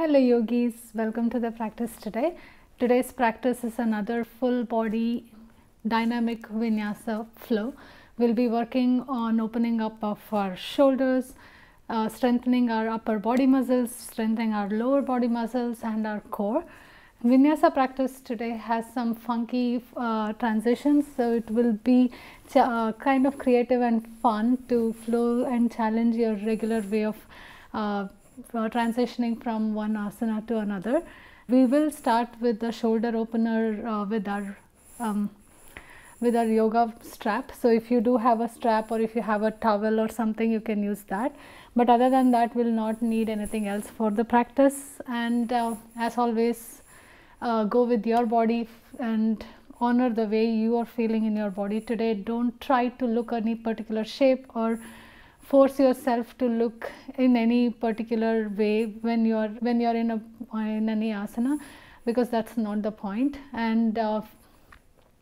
Hello yogis, welcome to the practice today. Today's practice is another full body dynamic vinyasa flow. We'll be working on opening up of our shoulders, strengthening our upper body muscles, strengthening our lower body muscles and our core. Vinyasa practice today has some funky transitions, so it will be kind of creative and fun to flow and challenge your regular way of transitioning from one asana to another. We will start with the shoulder opener with our yoga strap. So if you do have a strap or if you have a towel or something, you can use that, but other than that we'll not need anything else for the practice. And as always, go with your body and honor the way you are feeling in your body today. Don't try to look any particular shape or force yourself to look in any particular way when you're in any asana, because that's not the point. And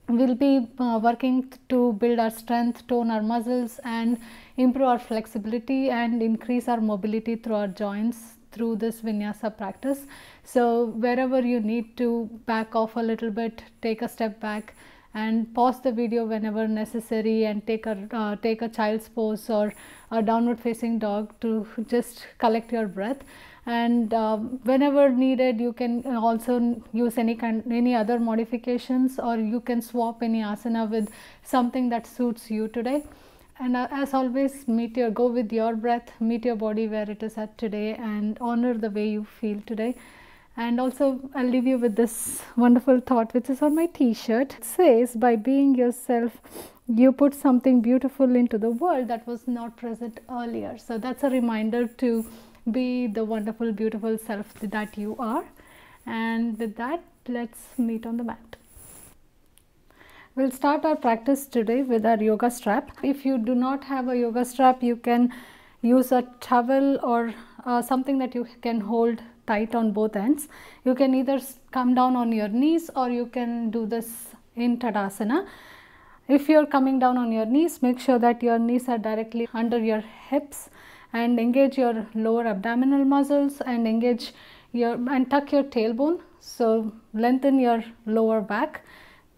we'll be working to build our strength, tone our muscles and improve our flexibility and increase our mobility through our joints through this vinyasa practice. So wherever you need to back off a little bit, take a step back and pause the video whenever necessary and take a child's pose or a downward facing dog to just collect your breath. And whenever needed, you can also use any other modifications, or you can swap any asana with something that suits you today. And as always, go with your breath, meet your body where it is at today and honor the way you feel today. And also I'll leave you with this wonderful thought which is on my t-shirt. It says, by being yourself, you put something beautiful into the world that was not present earlier. So that's a reminder to be the wonderful, beautiful self that you are. And with that, let's meet on the mat. We'll start our practice today with our yoga strap. If you do not have a yoga strap, you can use a towel or something that you can hold tight on both ends. You can either come down on your knees or you can do this in Tadasana. If you're coming down on your knees, make sure that your knees are directly under your hips and engage your lower abdominal muscles and tuck your tailbone. So lengthen your lower back.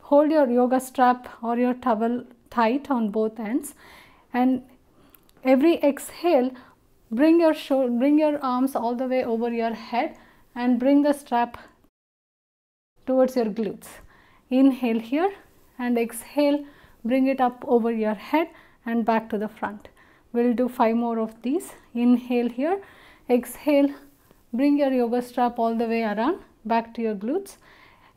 Hold your yoga strap or your towel tight on both ends, and every exhale, bring your arms all the way over your head and bring the strap towards your glutes. Inhale here and exhale, bring it up over your head and back to the front. We'll do 5 more of these. Inhale here, exhale, bring your yoga strap all the way around, back to your glutes.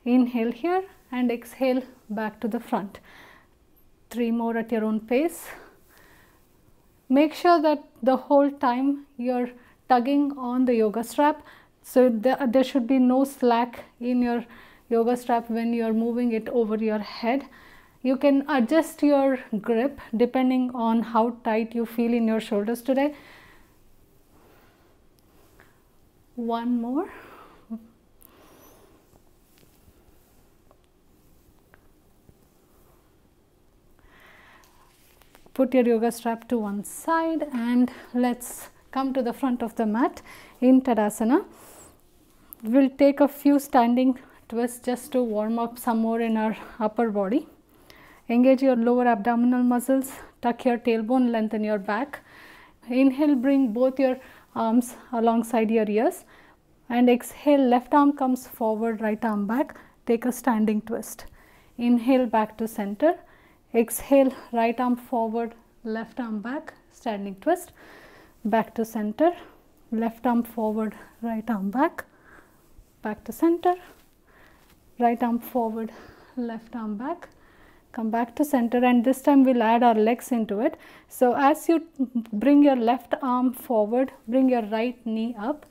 Inhale here and exhale, back to the front. 3 more at your own pace. Make sure that the whole time you're tugging on the yoga strap, so there should be no slack in your yoga strap when you're moving it over your head. You can adjust your grip depending on how tight you feel in your shoulders today. 1 more. Put your yoga strap to one side and let's come to the front of the mat in Tadasana. We'll take a few standing twists just to warm up some more in our upper body. Engage your lower abdominal muscles, tuck your tailbone, lengthen your back. Inhale, bring both your arms alongside your ears and exhale, left arm comes forward, right arm back, take a standing twist. Inhale, back to center. Exhale, right arm forward, left arm back, standing twist, back to center, left arm forward, right arm back, back to center, right arm forward, left arm back, come back to center, and this time we'll add our legs into it. So as you bring your left arm forward, bring your right knee up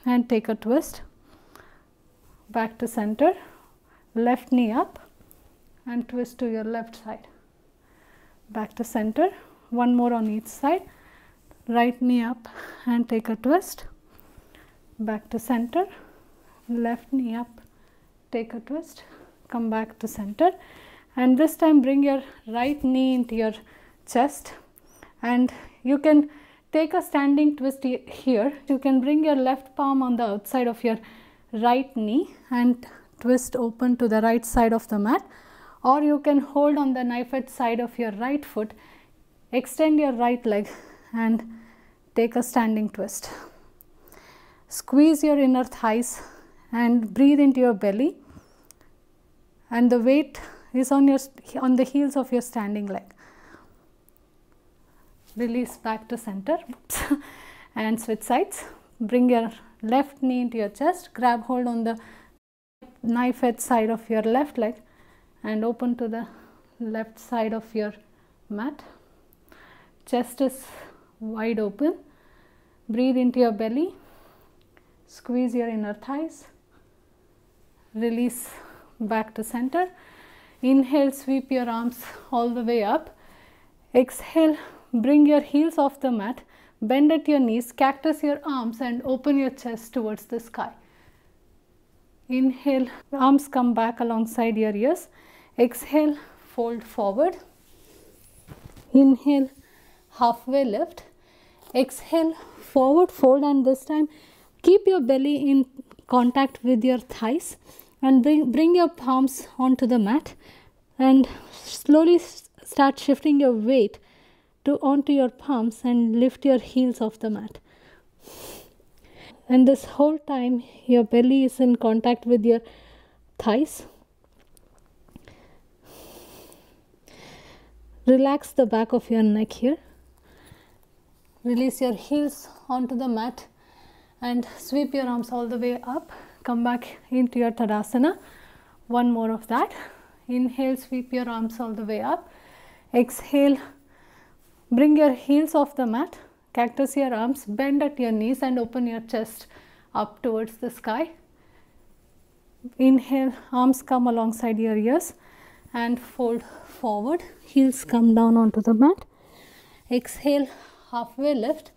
and take a twist, back to center, left knee up and twist to your left side, back to center. 1 more on each side, right knee up and take a twist, back to center, left knee up, take a twist, come back to center, and this time bring your right knee into your chest and you can take a standing twist here. You can bring your left palm on the outside of your right knee and twist open to the right side of the mat, or you can hold on the knife edge side of your right foot, extend your right leg and take a standing twist. Squeeze your inner thighs and breathe into your belly, and the weight is on the heels of your standing leg. Release back to center and switch sides. Bring your left knee into your chest, grab hold on the knife edge side of your left leg and open to the left side of your mat. Chest is wide open. Breathe into your belly, squeeze your inner thighs, release back to center. Inhale, sweep your arms all the way up. Exhale, bring your heels off the mat, bend at your knees, cactus your arms and open your chest towards the sky. Inhale, arms come back alongside your ears. Exhale, fold forward. Inhale, halfway lift. Exhale, forward fold, and this time keep your belly in contact with your thighs and bring your palms onto the mat and slowly start shifting your weight onto your palms and lift your heels off the mat. And this whole time your belly is in contact with your thighs. Relax the back of your neck here. Release your heels onto the mat and sweep your arms all the way up. Come back into your Tadasana. One more of that. Inhale, sweep your arms all the way up. Exhale, bring your heels off the mat, cactus your arms, bend at your knees and open your chest up towards the sky. Inhale, arms come alongside your ears and fold forward. Heels come down onto the mat. Exhale, halfway lift.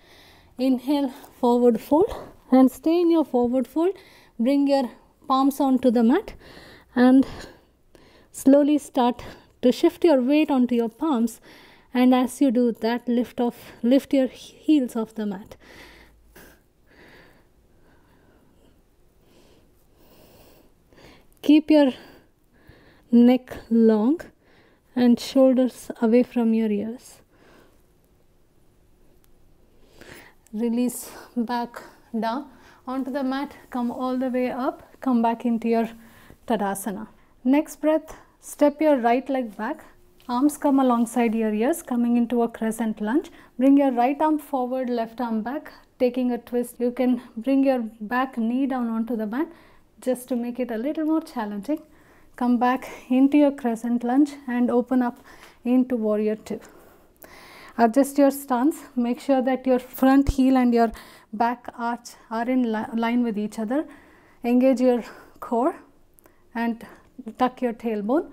Inhale, forward fold and stay in your forward fold. Bring your palms onto the mat and slowly start to shift your weight onto your palms, and as you do that, lift your heels off the mat. Keep your neck long and shoulders away from your ears. Release back down onto the mat, come all the way up, come back into your Tadasana. Next breath, step your right leg back, arms come alongside your ears, coming into a crescent lunge. Bring your right arm forward, left arm back, taking a twist. You can bring your back knee down onto the mat just to make it a little more challenging. Come back into your crescent lunge and open up into warrior two. Adjust your stance. Make sure that your front heel and your back arch are in line with each other. Engage your core and tuck your tailbone.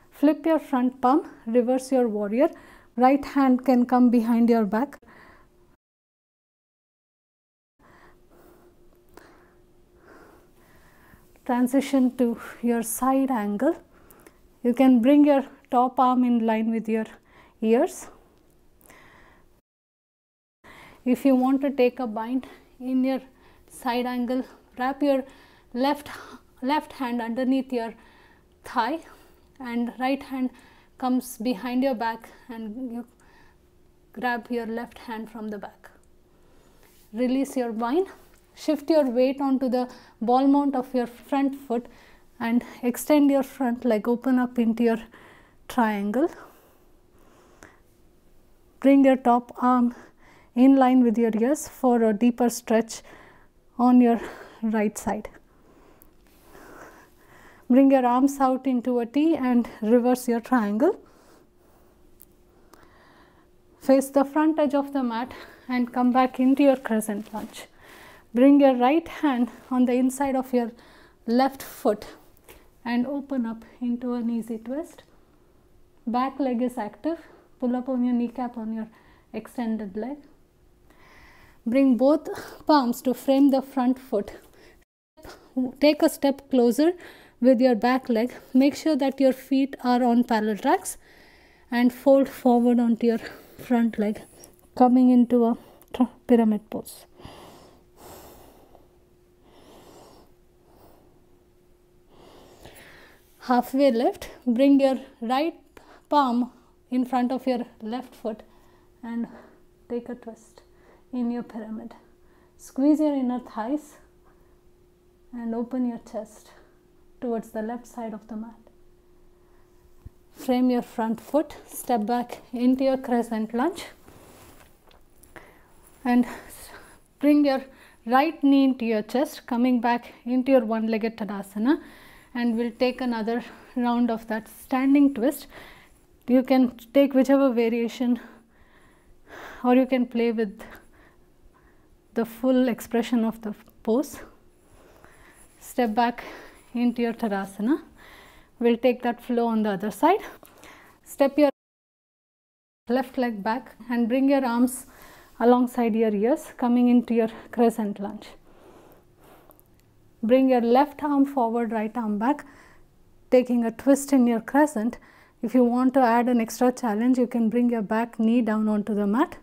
Flip your front palm, reverse your warrior. Right hand can come behind your back. Transition to your side angle. You can bring your top arm in line with your ears. If you want to take a bind in your side angle, wrap your left hand underneath your thigh and right hand comes behind your back and you grab your left hand from the back. Release your bind, shift your weight onto the ball mount of your front foot and extend your front leg, open up into your triangle. Bring your top arm in line with your ears for a deeper stretch on your right side. Bring your arms out into a T and reverse your triangle. Face the front edge of the mat and come back into your crescent lunge. Bring your right hand on the inside of your left foot and open up into an easy twist. Back leg is active. Pull up on your kneecap on your extended leg. Bring both palms to frame the front foot. Take a step closer with your back leg. Make sure that your feet are on parallel tracks and fold forward onto your front leg, coming into a pyramid pose. Halfway lift, bring your right palm in front of your left foot and take a twist in your pyramid. Squeeze your inner thighs and open your chest towards the left side of the mat. Frame your front foot, step back into your crescent lunge and bring your right knee into your chest, coming back into your one-legged Tadasana, and we'll take another round of that standing twist. You can take whichever variation or you can play with the full expression of the pose. Step back into your Tadasana. We'll take that flow on the other side. Step your left leg back and bring your arms alongside your ears, coming into your crescent lunge. Bring your left arm forward, right arm back, taking a twist in your crescent. If you want to add an extra challenge, you can bring your back knee down onto the mat.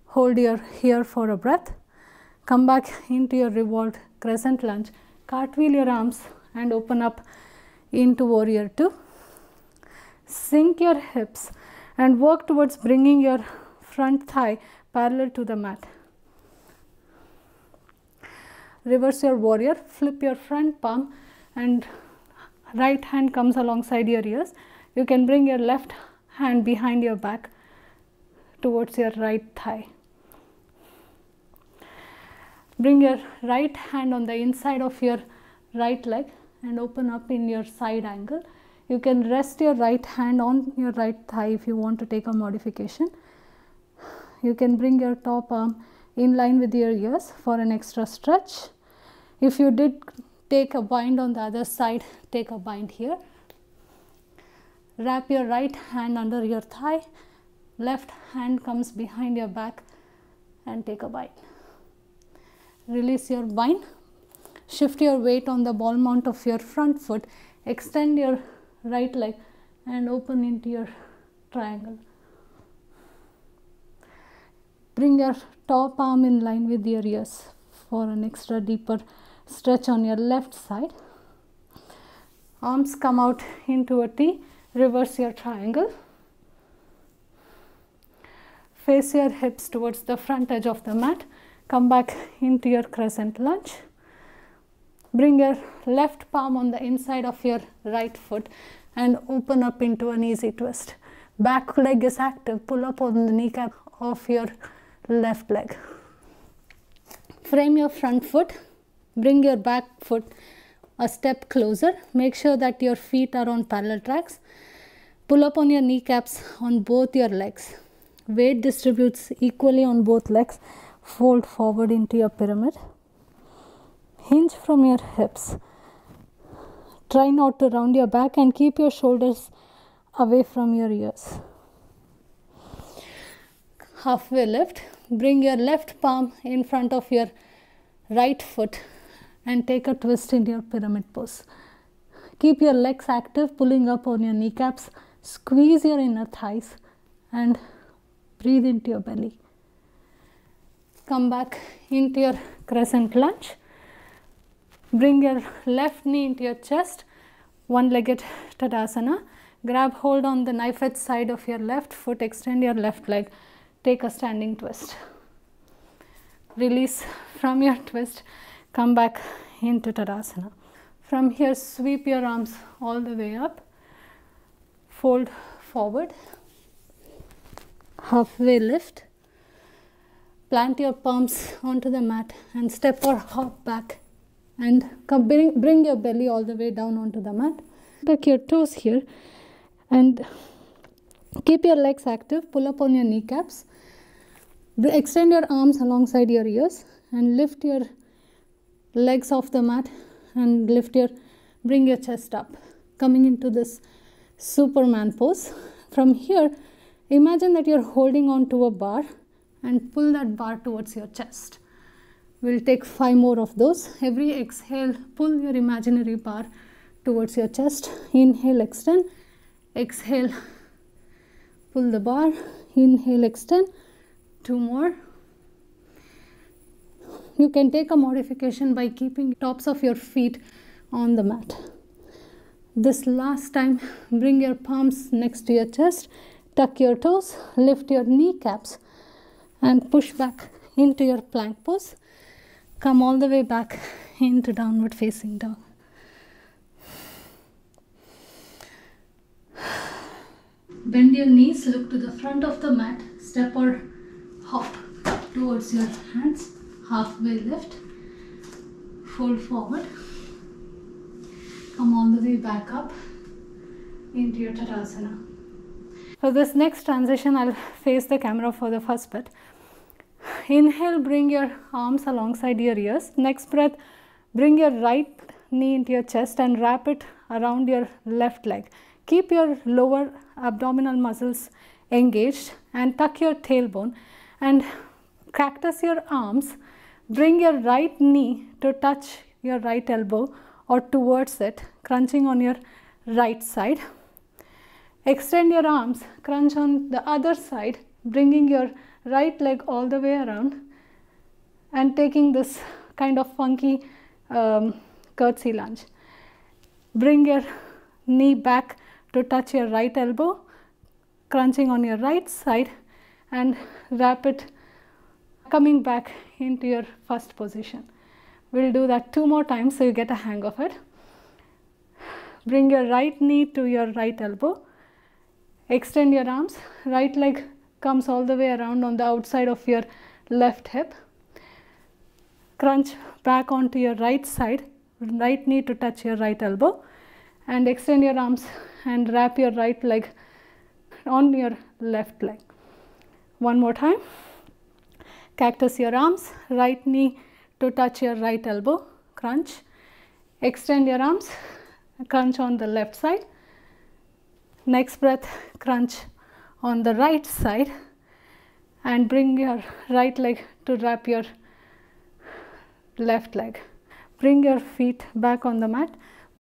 Hold here for a breath. Come back into your revolved crescent lunge. Cartwheel your arms and open up into warrior 2. Sink your hips and work towards bringing your front thigh parallel to the mat. Reverse your warrior, flip your front palm and right hand comes alongside your ears. You can bring your left hand behind your back towards your right thigh. Bring your right hand on the inside of your right leg and open up in your side angle. You can rest your right hand on your right thigh if you want to take a modification. You can bring your top arm in line with your ears for an extra stretch. If you did take a bind on the other side, take a bind here. Wrap your right hand under your thigh. Left hand comes behind your back and take a bind. Release your bind. Shift your weight on the ball mount of your front foot. Extend your right leg and open into your triangle. Bring your top arm in line with your ears for an extra deeper stretch on your left side. Arms come out into a T. Reverse your triangle. Face your hips towards the front edge of the mat. Come back into your crescent lunge. Bring your left palm on the inside of your right foot and open up into an easy twist. Back leg is active. Pull up on the kneecap of your left leg. Frame your front foot. Bring your back foot a step closer. Make sure that your feet are on parallel tracks. Pull up on your kneecaps on both your legs. Weight distributes equally on both legs. Fold forward into your pyramid. Hinge from your hips. Try not to round your back and keep your shoulders away from your ears. Halfway lift. Bring your left palm in front of your right foot and take a twist in your pyramid pose. Keep your legs active, pulling up on your kneecaps. Squeeze your inner thighs and breathe into your belly. Come back into your crescent lunge. Bring your left knee into your chest, one-legged Tadasana. Grab hold on the knife edge side of your left foot, extend your left leg. Take a standing twist. Release from your twist, come back into Tadasana. From here, sweep your arms all the way up. Fold forward. Halfway lift. Plant your palms onto the mat and step or hop back and bring your belly all the way down onto the mat. Tuck your toes here and keep your legs active. Pull up on your kneecaps. Extend your arms alongside your ears and lift your legs off the mat and bring your chest up, coming into this Superman pose. From here, imagine that you're holding on to a bar and pull that bar towards your chest. We'll take 5 more of those. Every exhale, pull your imaginary bar towards your chest. Inhale, extend. Exhale, pull the bar. Inhale, extend. 2 more. You can take a modification by keeping tops of your feet on the mat. This last time, bring your palms next to your chest, tuck your toes, lift your kneecaps and push back into your plank pose. Come all the way back into downward facing dog. Bend your knees, look to the front of the mat, step or hop towards your hands, halfway lift, fold forward, come all the way back up into your Tadasana. For this next transition, I'll face the camera for the first bit. Inhale, bring your arms alongside your ears. Next breath, bring your right knee into your chest and wrap it around your left leg. Keep your lower abdominal muscles engaged and tuck your tailbone and cactus your arms. Bring your right knee to touch your right elbow or towards it, crunching on your right side. Extend your arms, crunch on the other side, bringing your right leg all the way around and taking this kind of funky curtsy lunge. Bring your knee back to touch your right elbow, crunching on your right side and wrap it, coming back into your first position. We'll do that 2 more times so you get a hang of it. Bring your right knee to your right elbow, extend your arms, right leg comes all the way around on the outside of your left hip. Crunch back onto your right side, right knee to touch your right elbow and extend your arms and wrap your right leg on your left leg. One more time. Cactus your arms, right knee to touch your right elbow, crunch. Extend your arms, crunch on the left side. Next breath, crunch on the right side and bring your right leg to wrap your left leg. Bring your feet back on the mat.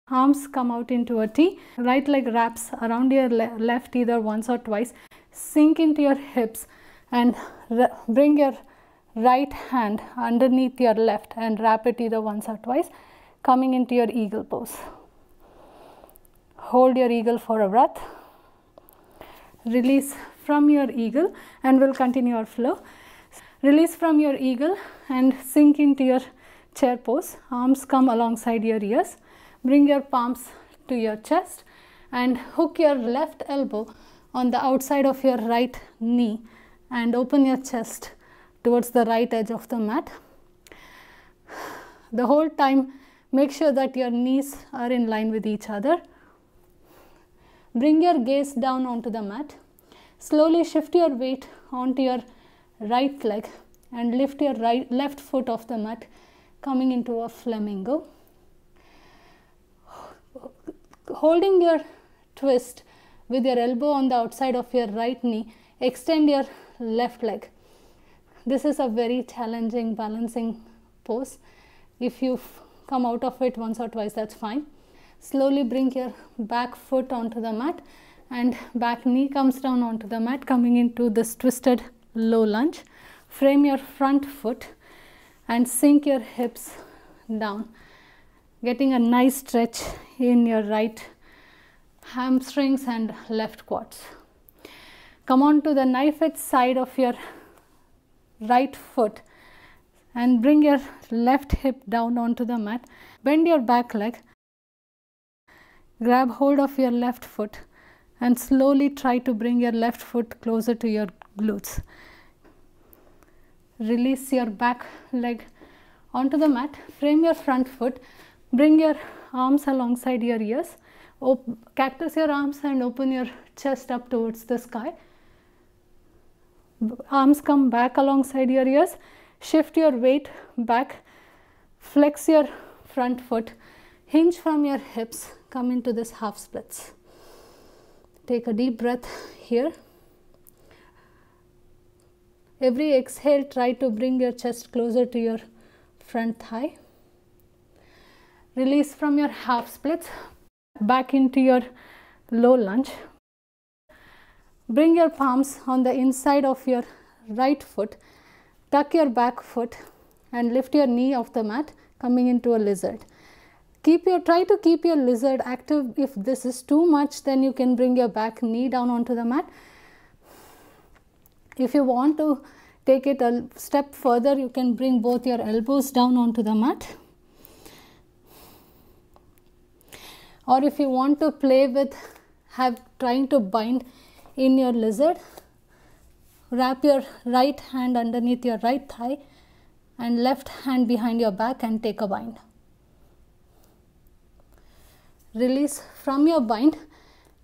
Arms come out into a T. Right leg wraps around your left either once or twice. Sink into your hips and bring your right hand underneath your left and wrap it either once or twice, coming into your eagle pose. Hold your eagle for a breath. Release from your eagle and we'll continue our flow. Release from your eagle and sink into your chair pose. Arms come alongside your ears. Bring your palms to your chest and hook your left elbow on the outside of your right knee and open your chest towards the right edge of the mat. The whole time, make sure that your knees are in line with each other. Bring your gaze down onto the mat. Slowly shift your weight onto your right leg and lift your left foot off the mat, coming into a flamingo. Holding your twist with your elbow on the outside of your right knee, extend your left leg. This is a very challenging balancing pose. If you come out of it once or twice, that's fine. Slowly bring your back foot onto the mat and back knee comes down onto the mat, coming into this twisted low lunge. Frame your front foot and sink your hips down, getting a nice stretch in your right hamstrings and left quads. Come on to the knife edge side of your right foot and bring your left hip down onto the mat. Bend your back leg. Grab hold of your left foot and slowly try to bring your left foot closer to your glutes. Release your back leg onto the mat. Frame your front foot. Bring your arms alongside your ears. Cactus your arms and open your chest up towards the sky. Arms come back alongside your ears. Shift your weight back. Flex your front foot. Hinge from your hips. Come into this half splits. Take a deep breath here. Every exhale, try to bring your chest closer to your front thigh. Release from your half splits. Back into your low lunge. Bring your palms on the inside of your right foot. Tuck your back foot. and lift your knee off the mat, coming into a lizard. Try to keep your lizard active. If this is too much, then you can bring your back knee down onto the mat. If you want to take it a step further, you can bring both your elbows down onto the mat. Or if you want to play with trying to bind in your lizard, wrap your right hand underneath your right thigh and left hand behind your back and take a bind. Release from your bind,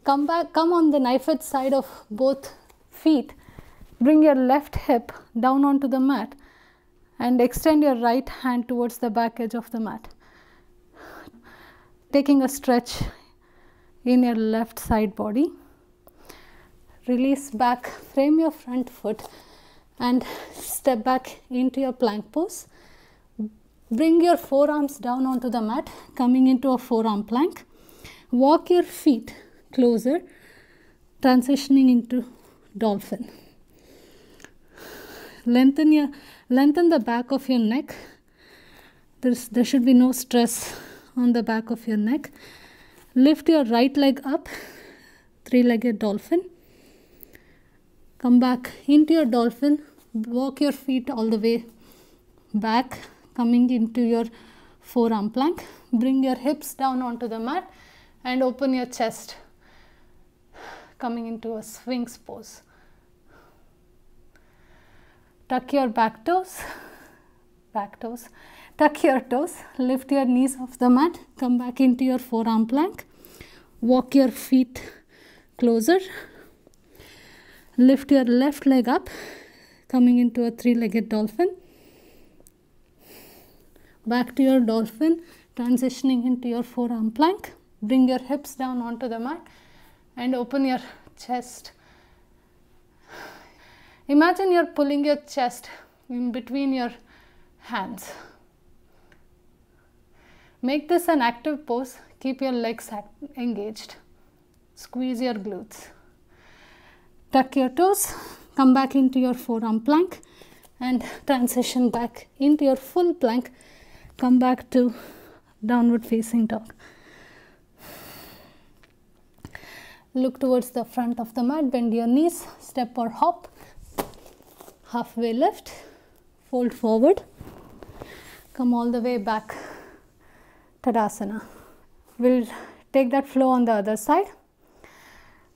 come on the knife edge side of both feet, bring your left hip down onto the mat and extend your right hand towards the back edge of the mat. Taking a stretch in your left side body. Release back, frame your front foot and step back into your plank pose. Bring your forearms down onto the mat, coming into a forearm plank. Walk your feet closer, transitioning into dolphin. Lengthen the back of your neck. There should be no stress on the back of your neck. Lift your right leg up, three-legged dolphin. Come back into your dolphin. Walk your feet all the way back, coming into your forearm plank. Bring your hips down onto the mat and open your chest, coming into a Sphinx pose. Tuck your back toes, tuck your toes, lift your knees off the mat, come back into your forearm plank, walk your feet closer, lift your left leg up, coming into a three-legged dolphin, back to your dolphin, transitioning into your forearm plank. Bring your hips down onto the mat and open your chest. Imagine you're pulling your chest in between your hands. Make this an active pose. Keep your legs engaged. Squeeze your glutes. Tuck your toes. Come back into your forearm plank and transition back into your full plank. Come back to downward facing dog. Look towards the front of the mat, bend your knees, step or hop, halfway lift, fold forward, come all the way back, Tadasana. We'll take that flow on the other side.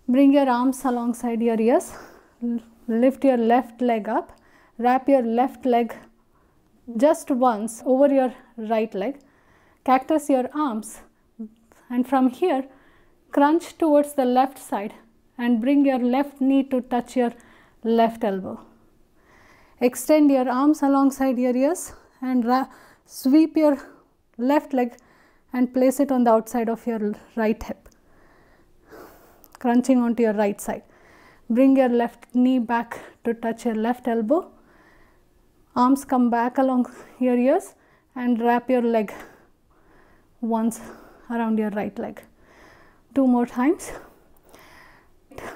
Bring your arms alongside your ears, lift your left leg up, wrap your left leg just once over your right leg, cactus your arms, and from here crunch towards the left side and bring your left knee to touch your left elbow. Extend your arms alongside your ears and sweep your left leg and place it on the outside of your right hip, crunching onto your right side. Bring your left knee back to touch your left elbow. Arms come back along your ears and wrap your leg once around your right leg. 2 more times.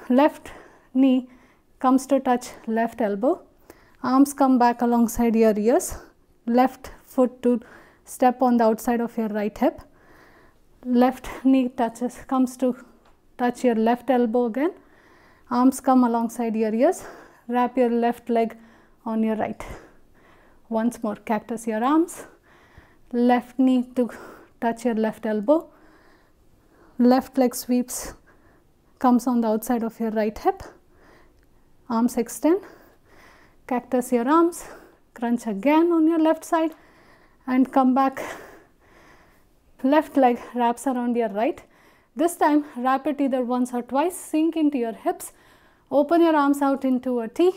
Left knee comes to touch left elbow. Arms come back alongside your ears. Left foot to step on the outside of your right hip. Left knee comes to touch your left elbow again. Arms come alongside your ears. Wrap your left leg on your right. Once more, cactus your arms. Left knee to touch your left elbow. Left leg sweeps, comes on the outside of your right hip. Arms extend, cactus your arms, crunch again on your left side and come back. Left leg wraps around your right. This time wrap it either once or twice, sink into your hips, open your arms out into a T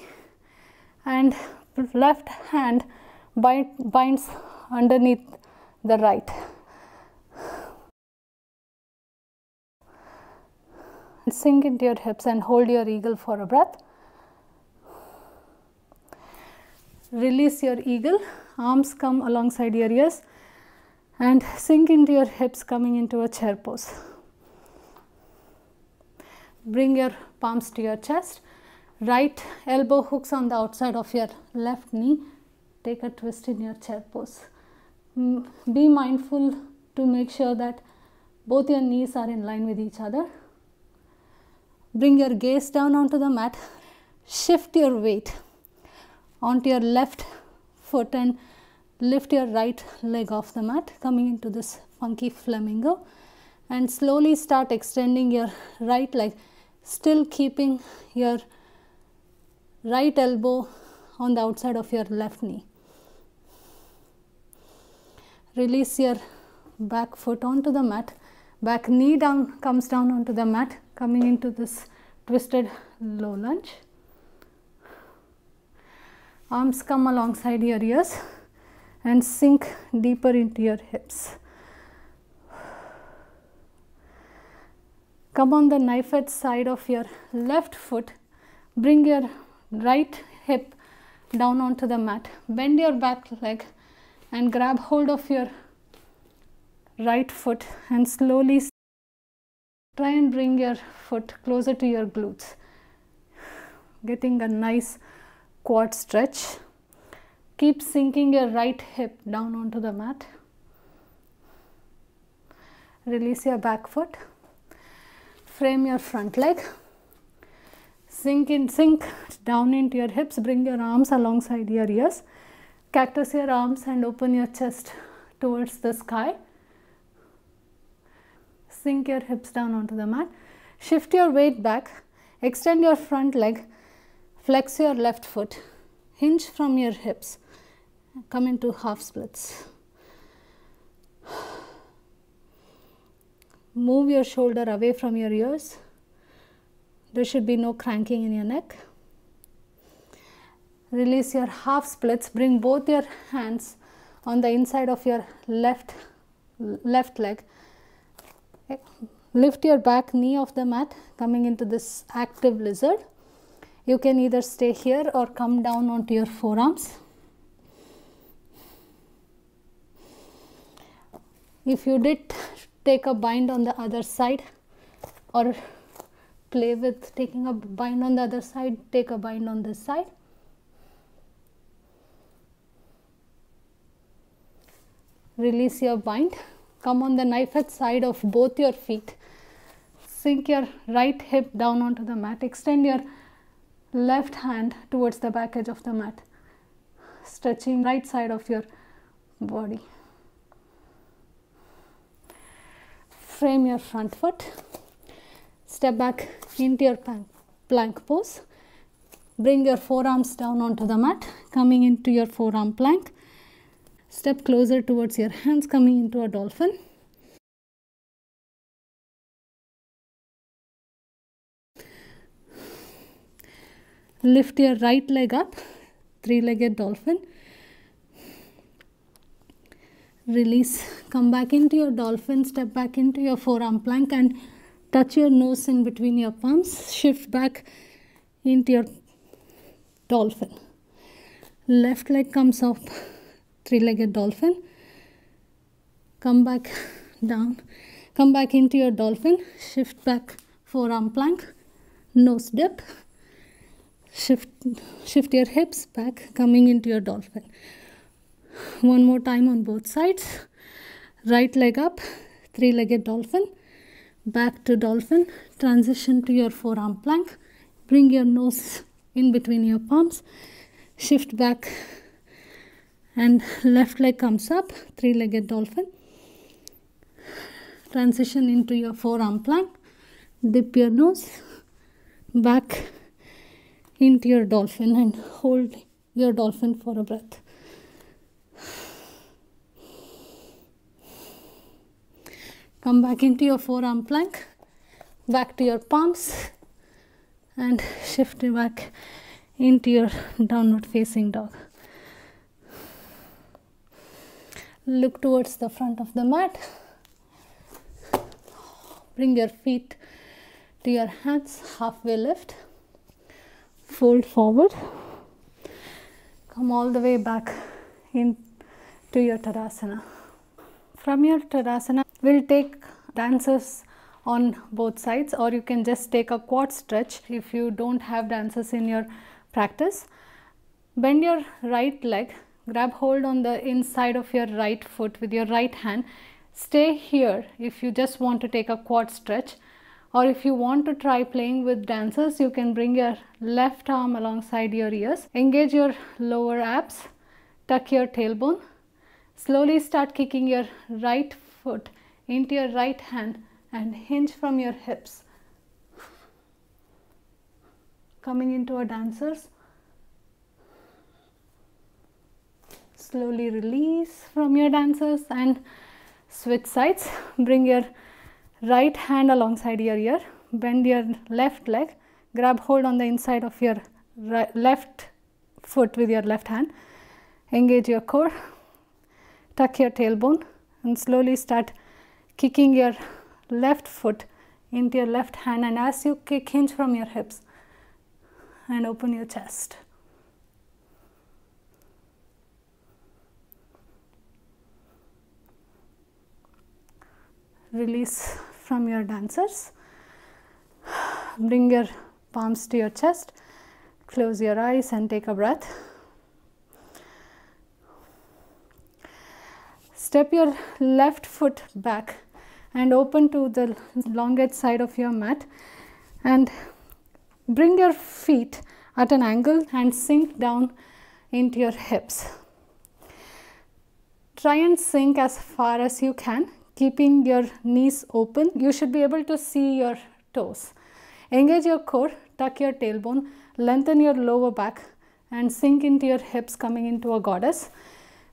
and left hand binds underneath the right. Sink into your hips and hold your eagle for a breath. Release your eagle, arms come alongside your ears and sink into your hips, coming into a chair pose. Bring your palms to your chest, right elbow hooks on the outside of your left knee, take a twist in your chair pose. Be mindful to make sure that both your knees are in line with each other. Bring your gaze down onto the mat. Shift your weight onto your left foot and lift your right leg off the mat, coming into this funky flamingo, and slowly start extending your right leg, still keeping your right elbow on the outside of your left knee. Release your back foot onto the mat, back knee down comes down onto the mat, coming into this twisted low lunge. Arms come alongside your ears and sink deeper into your hips. Come on the knife edge side of your left foot, bring your right hip down onto the mat, bend your back leg and grab hold of your right foot and slowly try and bring your foot closer to your glutes, getting a nice quad stretch. Keep sinking your right hip down onto the mat. Release your back foot. Frame your front leg. Sink down into your hips. Bring your arms alongside your ears. Cactus your arms and open your chest towards the sky. Sink your hips down onto the mat. Shift your weight back. Extend your front leg. Flex your left foot. Hinge from your hips. Come into half splits. Move your shoulder away from your ears. There should be no cranking in your neck. Release your half splits. Bring both your hands on the inside of your left leg. Lift your back knee off the mat, coming into this active lizard. You can either stay here or come down onto your forearms. If you did take a bind on the other side or play with taking a bind on the other side, take a bind on this side. Release your bind. Come on the knife edge side of both your feet. Sink your right hip down onto the mat. Extend your left hand towards the back edge of the mat, stretching right side of your body. Frame your front foot. Step back into your plank pose. Bring your forearms down onto the mat, coming into your forearm plank. Step closer towards your hands, coming into a dolphin. Lift your right leg up, three-legged dolphin. Release, come back into your dolphin, step back into your forearm plank and touch your nose in between your palms. Shift back into your dolphin. Left leg comes up, three-legged dolphin. Come back down, come back into your dolphin. Shift back, forearm plank, nose dip. Shift your hips back, coming into your dolphin. One more time on both sides. Right leg up, three-legged dolphin. Back to dolphin. Transition to your forearm plank. Bring your nose in between your palms. Shift back and left leg comes up, three-legged dolphin. Transition into your forearm plank. Dip your nose back into your dolphin and hold your dolphin for a breath. Come back into your forearm plank, back to your palms and shift back into your downward facing dog. Look towards the front of the mat. Bring your feet to your hands, halfway lift. Fold forward. Come all the way back into your Tadasana. From your Tadasana, we'll take dances on both sides, or you can just take a quad stretch if you don't have dances in your practice. Bend your right leg, grab hold on the inside of your right foot with your right hand. Stay here if you just want to take a quad stretch, or if you want to try playing with dancers, you can bring your left arm alongside your ears. Engage your lower abs, tuck your tailbone. Slowly start kicking your right foot into your right hand and hinge from your hips. Coming into a dancer's. Slowly release from your dancers and switch sides. Bring your right hand alongside your ear. Bend your left leg. Grab hold on the inside of your left foot with your left hand. Engage your core. Tuck your tailbone and slowly start kicking your left foot into your left hand, and as you kick, hinge from your hips and open your chest. Release from your dancers. Bring your palms to your chest. Close your eyes and take a breath. Step your left foot back and open to the longest side of your mat, and bring your feet at an angle and sink down into your hips. Try and sink as far as you can, keeping your knees open. You should be able to see your toes. Engage your core, tuck your tailbone, lengthen your lower back and sink into your hips, coming into a goddess.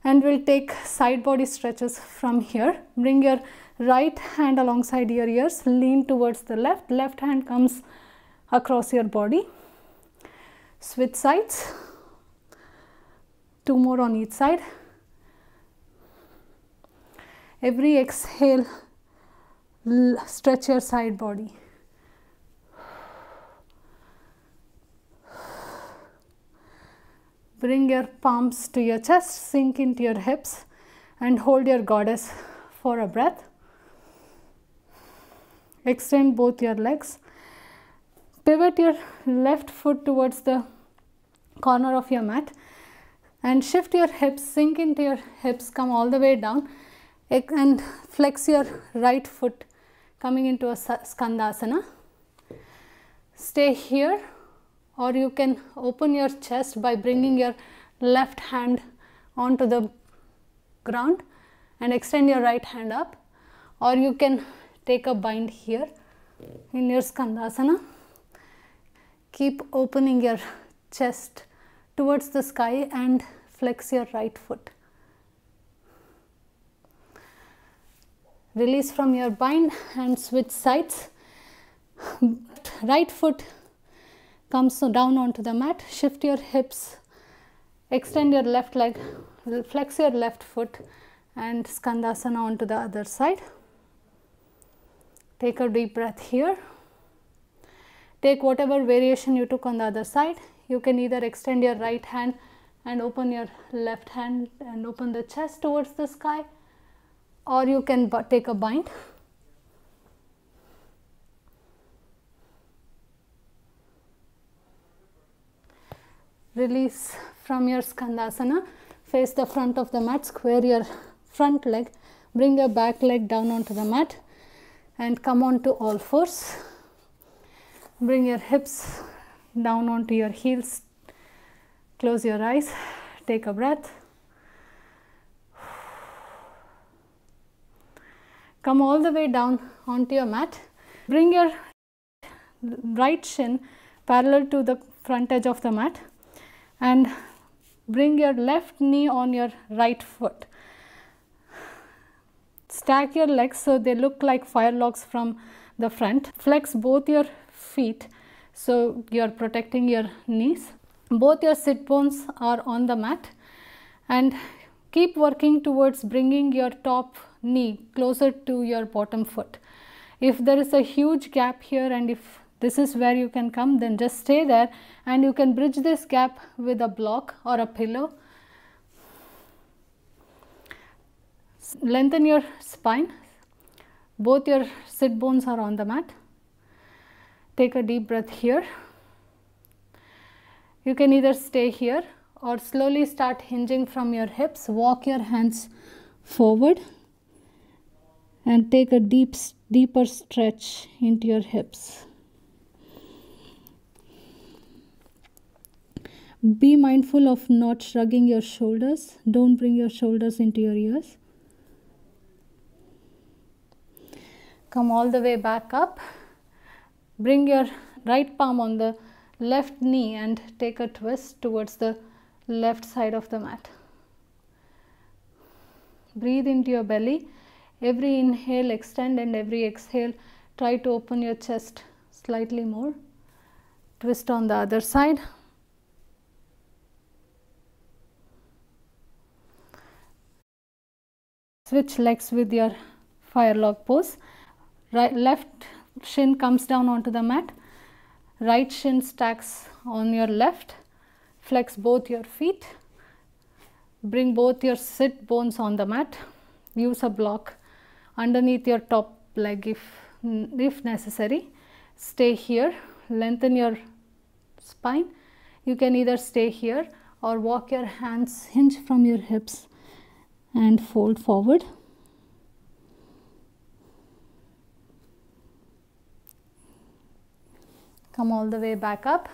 And we'll take side body stretches from here. Bring your right hand alongside your ears, lean towards the left. Left hand comes across your body. Switch sides. 2 more on each side. Every exhale, stretch your side body. Bring your palms to your chest, sink into your hips and hold your goddess for a breath. Extend both your legs. Pivot your left foot towards the corner of your mat and shift your hips, sink into your hips, come all the way down and flex your right foot, coming into a skandasana. Stay here, or you can open your chest by bringing your left hand onto the ground and extend your right hand up, or you can take a bind here in your skandasana. Keep opening your chest towards the sky and flex your right foot. Release from your bind and switch sides. Right foot comes down onto the mat. Shift your hips, extend your left leg, flex your left foot and skandasana onto the other side. Take a deep breath here. Take whatever variation you took on the other side. You can either extend your right hand and open your left hand and open the chest towards the sky, or you can take a bind. Release from your skandasana. Face the front of the mat, square your front leg, bring your back leg down onto the mat and come on to all fours. Bring your hips down onto your heels. Close your eyes, take a breath. Come all the way down onto your mat. Bring your right shin parallel to the front edge of the mat and bring your left knee on your right foot. Stack your legs so they look like fire logs from the front. Flex both your feet so you are protecting your knees. Both your sit bones are on the mat, and keep working towards bringing your top knee closer to your bottom foot. If there is a huge gap here and if this is where you can come, then just stay there and you can bridge this gap with a block or a pillow. Lengthen your spine. Both your sit bones are on the mat. Take a deep breath here. You can either stay here or slowly start hinging from your hips. Walk your hands forward and take a deeper stretch into your hips. Be mindful of not shrugging your shoulders. Don't bring your shoulders into your ears. Come all the way back up. Bring your right palm on the left knee and take a twist towards the left side of the mat. Breathe into your belly. Every inhale, extend, and every exhale, try to open your chest slightly more. Twist on the other side. Switch legs with your fire log pose. Left shin comes down onto the mat. Right shin stacks on your left. Flex both your feet. Bring both your sit bones on the mat. Use a block underneath your top leg if necessary. Stay here. Lengthen your spine. You can either stay here or walk your hands, hinge from your hips and fold forward. Come all the way back up.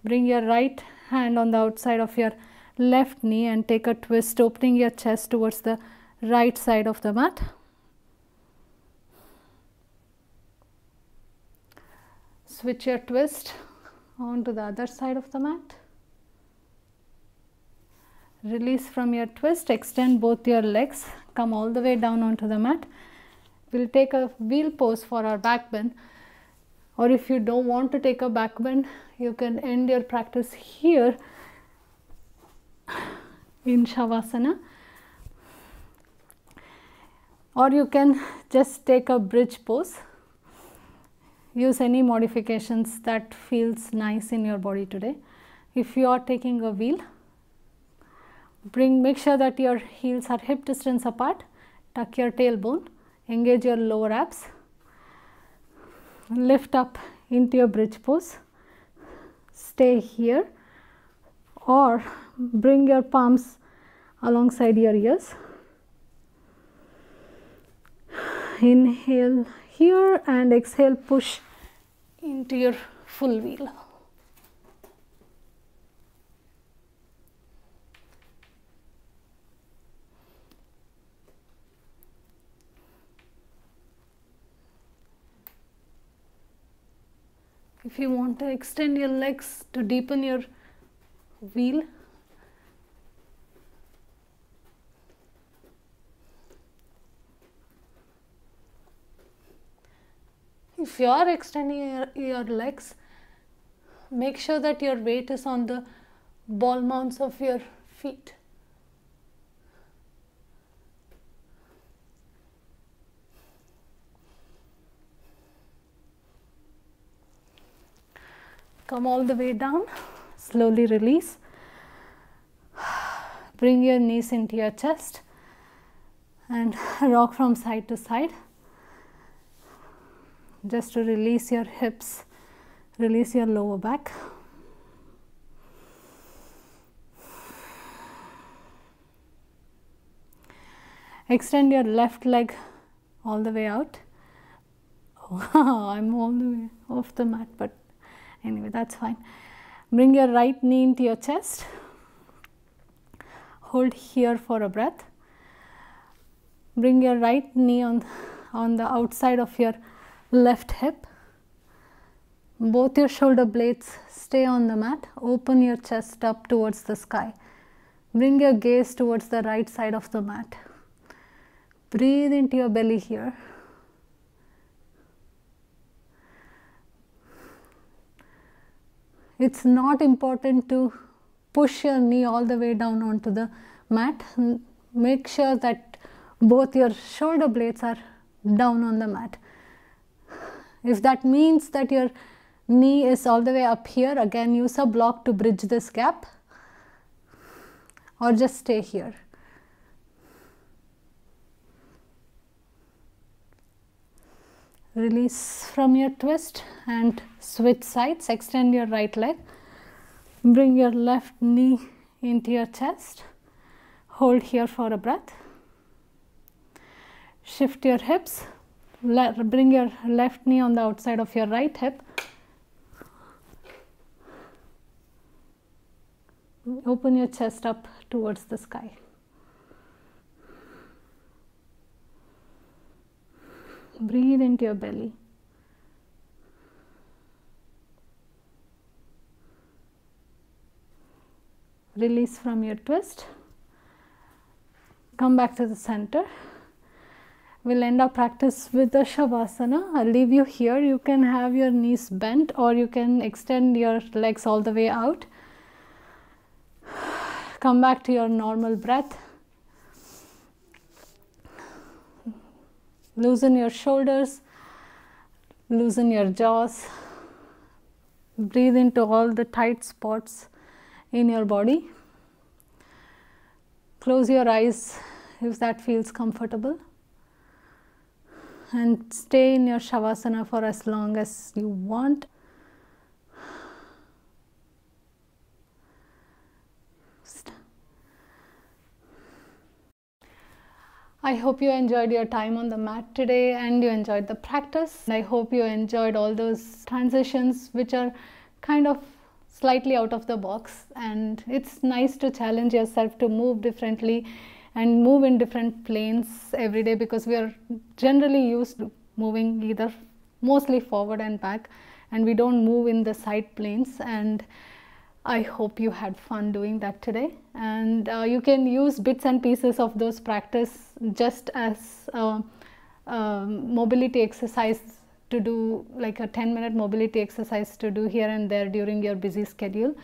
Bring your right hand on the outside of your left knee and take a twist, opening your chest towards the right side of the mat. Switch your twist onto the other side of the mat. Release from your twist, extend both your legs, come all the way down onto the mat. We'll take a wheel pose for our back bend, or if you don't want to take a back bend, you can end your practice here in Shavasana, or you can just take a bridge pose. Use any modifications that feels nice in your body today. If you are taking a wheel, make sure that your heels are hip distance apart. Tuck your tailbone, engage your lower abs, lift up into your bridge pose, stay here, or bring your palms alongside your ears. Inhale here and exhale, push into your full wheel. If you want to extend your legs to deepen your wheel, if you are extending your legs, make sure that your weight is on the ball mounts of your feet. Come all the way down, slowly release. Bring your knees into your chest and rock from side to side. Just to release your hips, release your lower back. Extend your left leg all the way out. Oh, I'm all the way off the mat, but anyway, that's fine. Bring your right knee into your chest. Hold here for a breath. Bring your right knee on the outside of your left hip. Both your shoulder blades stay on the mat. Open your chest up towards the sky. Bring your gaze towards the right side of the mat. Breathe into your belly here. It's not important to push your knee all the way down onto the mat. Make sure that both your shoulder blades are down on the mat. If that means that your knee is all the way up here, again use a block to bridge this gap, or just stay here. Release from your twist and switch sides. Extend your right leg. Bring your left knee into your chest. Hold here for a breath. Shift your hips. Bring your left knee on the outside of your right hip. Open your chest up towards the sky. Breathe into your belly. Release from your twist. Come back to the center. We'll end our practice with the Shavasana. I'll leave you here. You can have your knees bent or you can extend your legs all the way out. Come back to your normal breath. Loosen your shoulders. Loosen your jaws. Breathe into all the tight spots in your body. Close your eyes if that feels comfortable. And stay in your Shavasana for as long as you want. I hope you enjoyed your time on the mat today and you enjoyed the practice. I hope you enjoyed all those transitions which are kind of slightly out of the box, and it's nice to challenge yourself to move differently and move in different planes every day, because we are generally used to moving either mostly forward and back, and we don't move in the side planes. And I hope you had fun doing that today, and you can use bits and pieces of those practice just as mobility exercise to do, like a 10-minute mobility exercise to do here and there during your busy schedule.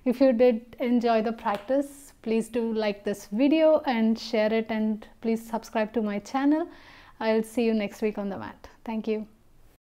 If you did enjoy the practice, please do like this video and share it, and please subscribe to my channel. I'll see you next week on the mat. Thank you.